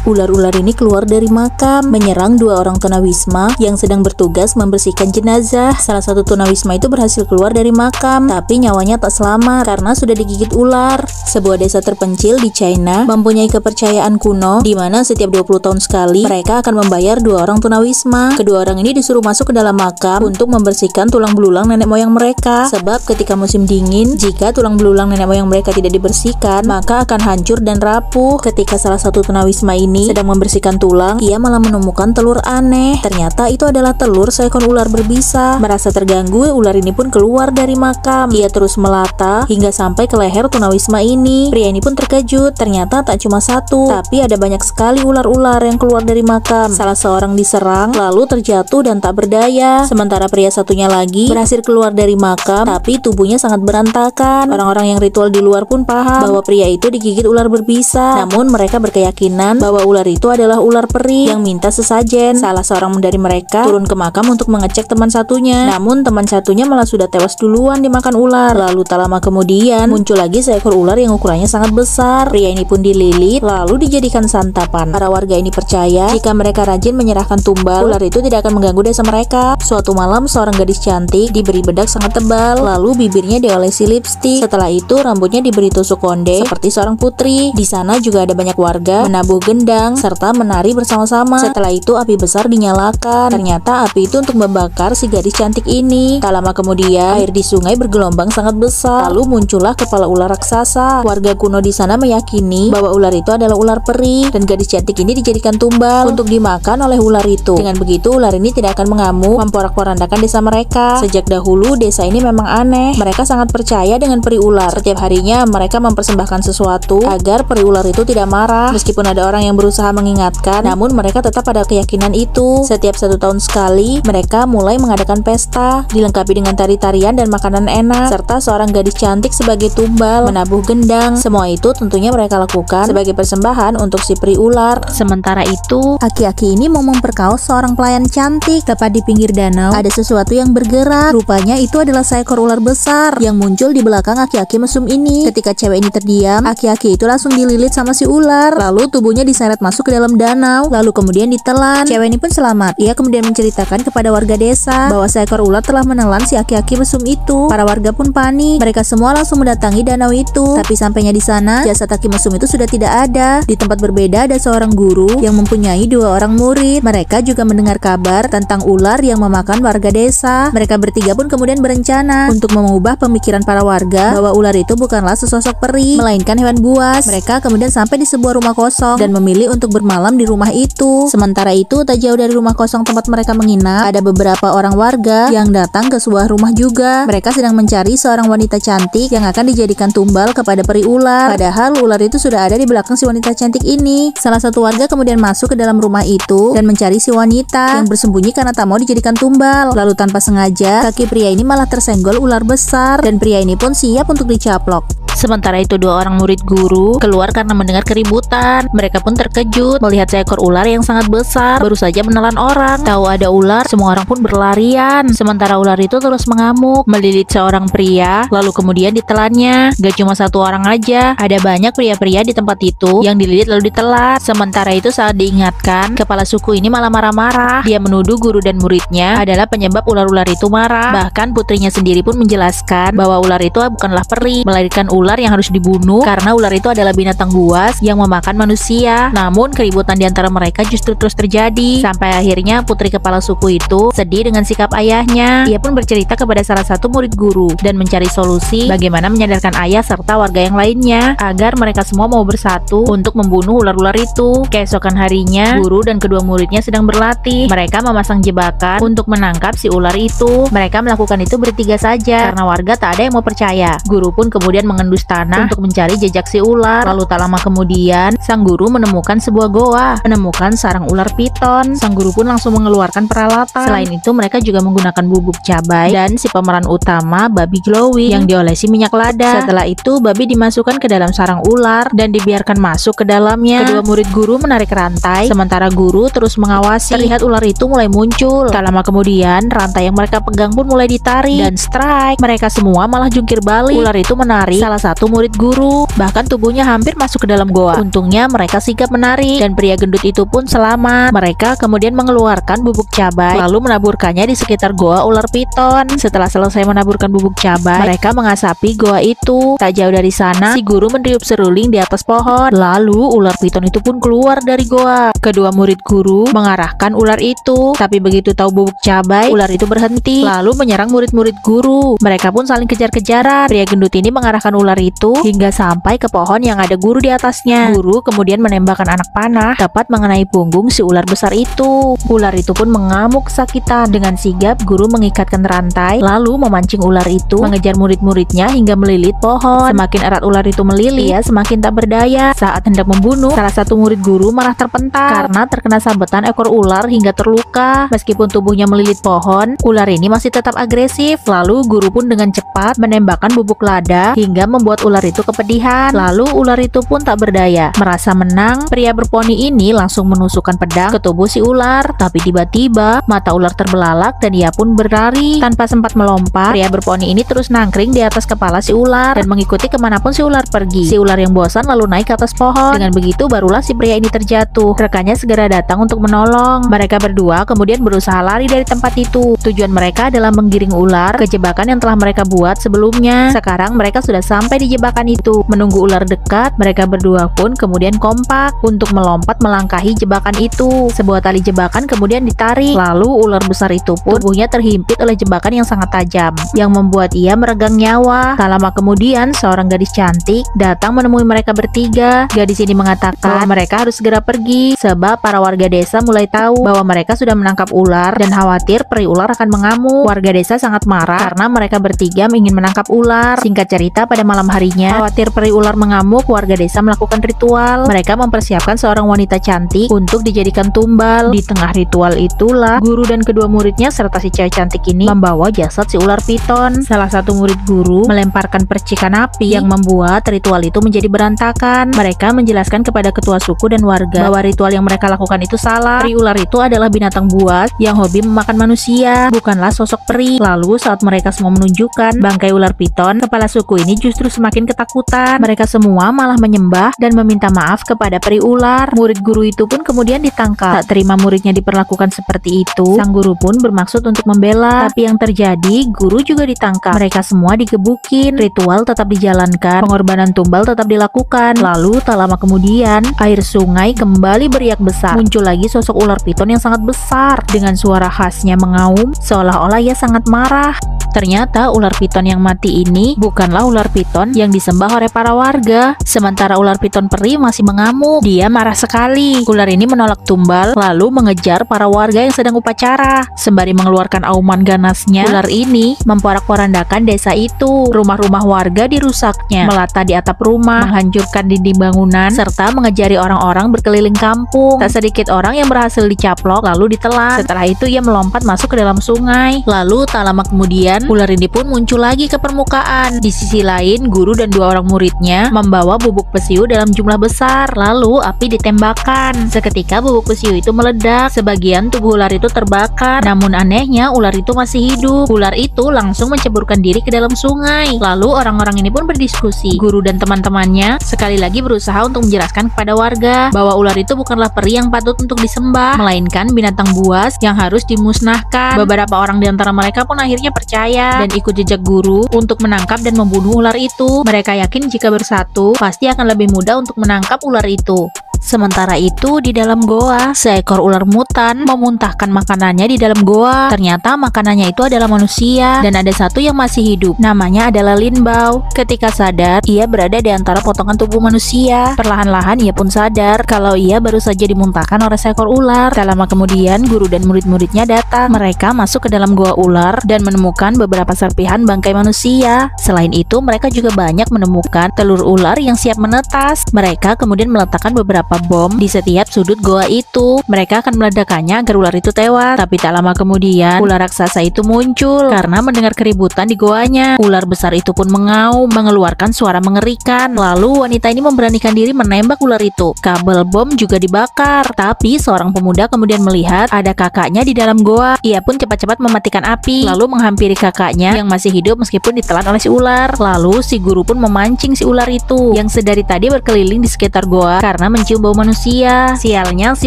Ular-ular ini keluar dari makam, menyerang dua orang tunawisma yang sedang bertugas membersihkan jenazah. Salah satu tunawisma itu berhasil keluar dari makam, tapi nyawanya tak selamat karena sudah digigit ular. Sebuah desa terpencil di China mempunyai kepercayaan kuno di mana setiap 20 tahun sekali mereka akan membayar dua orang tunawisma. Kedua orang ini disuruh masuk ke dalam makam untuk membersihkan tulang belulang nenek moyang mereka. Sebab ketika musim dingin, jika tulang belulang nenek moyang mereka tidak dibersihkan, maka akan hancur dan rapuh. Ketika salah satu tunawisma ini sedang membersihkan tulang, ia malah menemukan telur aneh. Ternyata itu adalah telur seekor ular berbisa. Merasa terganggu, ular ini pun keluar dari makam. Ia terus melata hingga sampai ke leher tunawisma ini. Pria ini pun terkejut. Ternyata tak cuma satu, tapi ada banyak sekali ular-ular yang keluar dari makam. Salah seorang diserang, lalu terjatuh dan tak berdaya. Sementara pria satunya lagi berhasil keluar dari makam, tapi tubuhnya sangat berantakan. Orang-orang yang ritual di luar pun paham bahwa pria itu digigit ular berbisa. Namun mereka berkeyakinan bahwa ular itu adalah ular peri yang minta sesajen. Salah seorang dari mereka turun ke makam untuk mengecek teman satunya. Namun teman satunya malah sudah tewas duluan dimakan ular. Lalu tak lama kemudian muncul lagi seekor ular yang ukurannya sangat besar. Pria ini pun dililit lalu dijadikan santapan. Para warga ini percaya jika mereka rajin menyerahkan tumbal, ular itu tidak akan mengganggu desa mereka. Suatu malam seorang gadis cantik diberi bedak sangat tebal, lalu bibirnya diolesi lipstik. Setelah itu rambutnya diberi tusuk konde seperti seorang putri. Di sana juga ada banyak warga menabuh gendang serta menari bersama-sama. Setelah itu api besar dinyalakan. Ternyata api itu untuk membakar si gadis cantik ini. Tak lama kemudian air di sungai bergelombang sangat besar. Lalu muncullah kepala ular raksasa. Warga kuno di sana meyakini bahwa ular itu adalah ular peri dan gadis cantik ini dijadikan tumbal untuk dimakan oleh ular itu. Dengan begitu ular ini tidak akan mengamuk memporak-porandakan desa mereka. Sejak dahulu desa ini memang aneh. Mereka sangat percaya dengan peri ular. Setiap harinya mereka mempersembahkan sesuatu agar peri ular itu tidak marah. Meskipun ada orang yang berusaha mengingatkan, namun mereka tetap pada keyakinan itu. Setiap 1 tahun sekali mereka mulai mengadakan pesta, dilengkapi dengan tari-tarian dan makanan enak, serta seorang gadis cantik sebagai tumbal, menabuh gendang. Semua itu tentunya mereka lakukan sebagai persembahan untuk si peri ular. Sementara itu, aki-aki ini mau memperkaos seorang pelayan cantik. Tepat di pinggir danau ada sesuatu yang bergerak. Rupanya itu adalah seekor ular besar yang muncul di belakang aki-aki mesum ini. Ketika cewek ini terdiam, aki-aki itu langsung dililit sama si ular. Lalu tubuhnya diseret masuk ke dalam danau, lalu kemudian ditelan. Cewek ini pun selamat. Ia kemudian menceritakan kepada warga desa bahwa seekor ular telah menelan si aki-aki mesum itu. Para warga pun panik. Mereka semua langsung mendatangi danau itu. Tapi sampainya di sana, jasad aki mesum itu sudah tidak ada. Di tempat berbeda ada seorang guru yang mempunyai 2 orang murid. Mereka juga mendengar kabar tentang ular yang memakan warga desa. Mereka bertiga pun kemudian berencana untuk mengubah pemikiran para warga bahwa ular itu bukanlah sesosok peri, melainkan hewan buas. Mereka kemudian sampai di sebuah rumah kosong dan memilih untuk bermalam di rumah itu. Sementara itu, tak jauh dari rumah kosong tempat mereka menginap, ada beberapa orang warga yang datang ke sebuah rumah juga. Mereka sedang mencari seorang wanita cantik yang akan dijadikan tumbal kepada peri ular. Padahal ular itu sudah ada di belakang si wanita cantik ini. Salah satu warga kemudian masuk ke dalam rumah itu dan mencari si wanita yang bersembunyi karena tak mau dijadikan tumbal. Lalu tanpa sengaja, kaki pria ini malah tersenggol ular besar dan pria ini pun siap untuk dicaplok. Sementara itu 2 orang murid guru keluar karena mendengar keributan. Mereka pun terkejut melihat seekor ular yang sangat besar baru saja menelan orang. Tahu ada ular, semua orang pun berlarian. Sementara ular itu terus mengamuk, melilit seorang pria, lalu kemudian ditelannya. Gak cuma 1 orang aja, ada banyak pria-pria di tempat itu yang dililit lalu ditelan. Sementara itu saat diingatkan, kepala suku ini malah marah-marah. Dia menuduh guru dan muridnya adalah penyebab ular-ular itu marah. Bahkan putrinya sendiri pun menjelaskan bahwa ular itu bukanlah peri, melainkan ular yang harus dibunuh karena ular itu adalah binatang buas yang memakan manusia. Namun keributan di antara mereka justru terus terjadi sampai akhirnya putri kepala suku itu sedih dengan sikap ayahnya. Ia pun bercerita kepada salah satu murid guru dan mencari solusi bagaimana menyadarkan ayah serta warga yang lainnya agar mereka semua mau bersatu untuk membunuh ular-ular itu. Keesokan harinya, guru dan kedua muridnya sedang berlatih. Mereka memasang jebakan untuk menangkap si ular itu. Mereka melakukan itu bertiga saja karena warga tak ada yang mau percaya. Guru pun kemudian mengendus tanah untuk mencari jejak si ular. Lalu tak lama kemudian, sang guru menemukan sebuah goa, menemukan sarang ular piton. Sang guru pun langsung mengeluarkan peralatan. Selain itu, mereka juga menggunakan bubuk cabai dan si pemeran utama, babi glowing yang diolesi minyak lada. Setelah itu, babi dimasukkan ke dalam sarang ular dan dibiarkan masuk ke dalamnya. Kedua murid guru menarik rantai, sementara guru terus mengawasi. Terlihat ular itu mulai muncul. Tak lama kemudian, rantai yang mereka pegang pun mulai ditarik dan strike. Mereka semua malah jungkir balik. Ular itu menarik salah satu murid guru. Bahkan tubuhnya hampir masuk ke dalam goa. Untungnya mereka sigap menarik dan pria gendut itu pun selamat. Mereka kemudian mengeluarkan bubuk cabai lalu menaburkannya di sekitar goa ular piton. Setelah selesai menaburkan bubuk cabai, mereka mengasapi goa itu. Tak jauh dari sana, si guru meniup seruling di atas pohon. Lalu ular piton itu pun keluar dari goa. Kedua murid guru mengarahkan ular itu, tapi begitu tahu bubuk cabai, ular itu berhenti lalu menyerang murid-murid guru. Mereka pun saling kejar-kejaran. Pria gendut ini mengarahkan ular itu hingga sampai ke pohon yang ada guru di atasnya. Guru kemudian menembakkan anak panah tepat mengenai punggung si ular besar itu. Ular itu pun mengamuk kesakitan. Dengan sigap guru mengikatkan rantai lalu memancing ular itu mengejar murid-muridnya hingga melilit pohon. Semakin erat ular itu melilit, ia semakin tak berdaya. Saat hendak membunuh, salah satu murid guru malah terpental karena terkena sabetan ekor ular hingga terluka. Meskipun tubuhnya melilit pohon, ular ini masih tetap agresif. Lalu guru pun dengan cepat menembakkan bubuk lada hingga membuat ular itu kepedihan. Lalu ular itu pun tak berdaya. Merasa menang, pria berponi ini langsung menusukkan pedang ke tubuh si ular. Tapi tiba-tiba mata ular terbelalak dan ia pun berlari. Tanpa sempat melompat, pria berponi ini terus nangkring di atas kepala si ular dan mengikuti kemanapun si ular pergi. Si ular yang bosan lalu naik ke atas pohon. Dengan begitu barulah si pria ini terjatuh. Rekannya segera datang untuk menolong. Mereka berdua kemudian berusaha lari dari tempat itu. Tujuan mereka adalah menggiring ular ke jebakan yang telah mereka buat sebelumnya. Sekarang mereka sudah sampai di jebakan itu. Menunggu ular dekat, mereka berdua pun kemudian kompak untuk melompat melangkahi jebakan itu. Sebuah tali jebakan kemudian ditarik. Lalu ular besar itu pun tubuhnya terhimpit oleh jebakan yang sangat tajam yang membuat ia meregang nyawa. Tak lama kemudian seorang gadis cantik datang menemui mereka bertiga. Gadis ini mengatakan bahwa mereka harus segera pergi sebab para warga desa mulai tahu bahwa mereka sudah menangkap ular dan khawatir peri ular akan mengamuk. Warga desa sangat marah karena mereka bertiga ingin menangkap ular. Singkat cerita, pada malam harinya, khawatir peri ular mengamuk, warga desa melakukan ritual. Mereka mempersiapkan seorang wanita cantik untuk dijadikan tumbal. Di tengah ritual itulah guru dan kedua muridnya serta si cewek cantik ini membawa jasad si ular piton. Salah satu murid guru melemparkan percikan api yang membuat ritual itu menjadi berantakan. Mereka menjelaskan kepada ketua suku dan warga bahwa ritual yang mereka lakukan itu salah. Peri ular itu adalah binatang buas yang hobi memakan manusia, bukanlah sosok peri. Lalu saat mereka semua menunjukkan bangkai ular piton, kepala suku ini justru semakin ketakutan. Mereka semua malah menyembah dan meminta maaf kepada peri ular. Murid guru itu pun kemudian ditangkap. Tak terima muridnya diperlakukan seperti itu, sang guru pun bermaksud untuk membela. Tapi yang terjadi, guru juga ditangkap. Mereka semua digebukin. Ritual tetap dijalankan, pengorbanan tumbal tetap dilakukan. Lalu tak lama kemudian, air sungai kembali beriak besar. Muncul lagi sosok ular piton yang sangat besar. Dengan suara khasnya mengaum, seolah-olah ia sangat marah. Ternyata ular piton yang mati ini bukanlah ular piton yang disembah oleh para warga. Sementara ular piton peri masih mengamuk. Dia marah sekali. Ular ini menolak tumbal lalu mengejar para warga yang sedang upacara. Sembari mengeluarkan auman ganasnya, ular ini memporak-porandakan desa itu. Rumah-rumah warga dirusaknya, melata di atap rumah, menghancurkan dinding bangunan, serta mengejari orang-orang berkeliling kampung. Tak sedikit orang yang berhasil dicaplok lalu ditelan. Setelah itu ia melompat masuk ke dalam sungai. Lalu tak lama kemudian ular ini pun muncul lagi ke permukaan. Di sisi lain, guru dan dua orang muridnya membawa bubuk pesiu dalam jumlah besar. Lalu api ditembakkan. Seketika bubuk pesiu itu meledak. Sebagian tubuh ular itu terbakar. Namun anehnya ular itu masih hidup. Ular itu langsung menceburkan diri ke dalam sungai. Lalu orang-orang ini pun berdiskusi. Guru dan teman-temannya sekali lagi berusaha untuk menjelaskan kepada warga bahwa ular itu bukanlah peri yang patut untuk disembah, melainkan binatang buas yang harus dimusnahkan. Beberapa orang di antara mereka pun akhirnya percaya dan ikut jejak guru untuk menangkap dan membunuh ular itu. Mereka yakin jika bersatu pasti akan lebih mudah untuk menangkap ular itu. Sementara itu di dalam goa, seekor ular mutan memuntahkan makanannya di dalam goa. Ternyata makanannya itu adalah manusia dan ada satu yang masih hidup. Namanya adalah Linbao. Ketika sadar, ia berada di antara potongan tubuh manusia. Perlahan-lahan ia pun sadar kalau ia baru saja dimuntahkan oleh seekor ular. Tak lama kemudian guru dan murid-muridnya datang. Mereka masuk ke dalam goa ular dan menemukan beberapa serpihan bangkai manusia. Selain itu mereka juga banyak menemukan telur ular yang siap menetas. Mereka kemudian meletakkan beberapa beberapa bom di setiap sudut goa itu. Mereka akan meledakkannya agar ular itu tewas. Tapi tak lama kemudian ular raksasa itu muncul karena mendengar keributan di goanya. Ular besar itu pun mengaum, mengeluarkan suara mengerikan. Lalu wanita ini memberanikan diri menembak ular itu. Kabel bom juga dibakar. Tapi seorang pemuda kemudian melihat ada kakaknya di dalam goa. Ia pun cepat-cepat mematikan api, lalu menghampiri kakaknya yang masih hidup meskipun ditelan oleh si ular. Lalu si guru pun memancing si ular itu yang sedari tadi berkeliling di sekitar goa karena mencium bau manusia. Sialnya si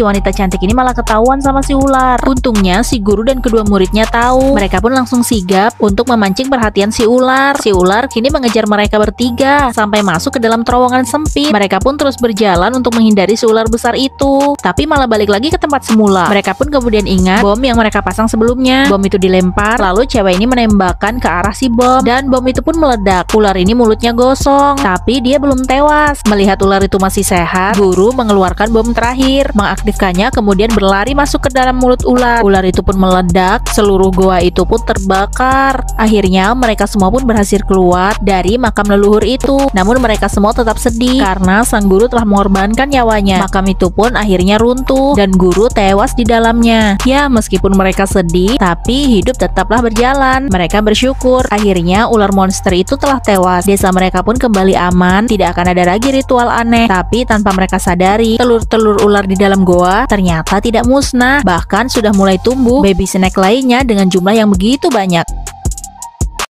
wanita cantik ini malah ketahuan sama si ular. Untungnya si guru dan kedua muridnya tahu. Mereka pun langsung sigap untuk memancing perhatian si ular. Si ular kini mengejar mereka bertiga sampai masuk ke dalam terowongan sempit. Mereka pun terus berjalan untuk menghindari si ular besar itu, tapi malah balik lagi ke tempat semula. Mereka pun kemudian ingat bom yang mereka pasang sebelumnya. Bom itu dilempar, lalu cewek ini menembakkan ke arah si bom dan bom itu pun meledak. Ular ini mulutnya gosong, tapi dia belum tewas. Melihat ular itu masih sehat, guru mengeluarkan bom terakhir, mengaktifkannya kemudian berlari masuk ke dalam mulut ular. Ular itu pun meledak, seluruh goa itu pun terbakar. Akhirnya mereka semua pun berhasil keluar dari makam leluhur itu. Namun mereka semua tetap sedih karena sang guru telah mengorbankan nyawanya. Makam itu pun akhirnya runtuh dan guru tewas di dalamnya. Ya, meskipun mereka sedih, tapi hidup tetaplah berjalan. Mereka bersyukur akhirnya ular monster itu telah tewas. Desa mereka pun kembali aman, tidak akan ada lagi ritual aneh. Tapi tanpa mereka sadari, telur-telur ular di dalam goa ternyata tidak musnah, bahkan sudah mulai tumbuh baby snack lainnya dengan jumlah yang begitu banyak.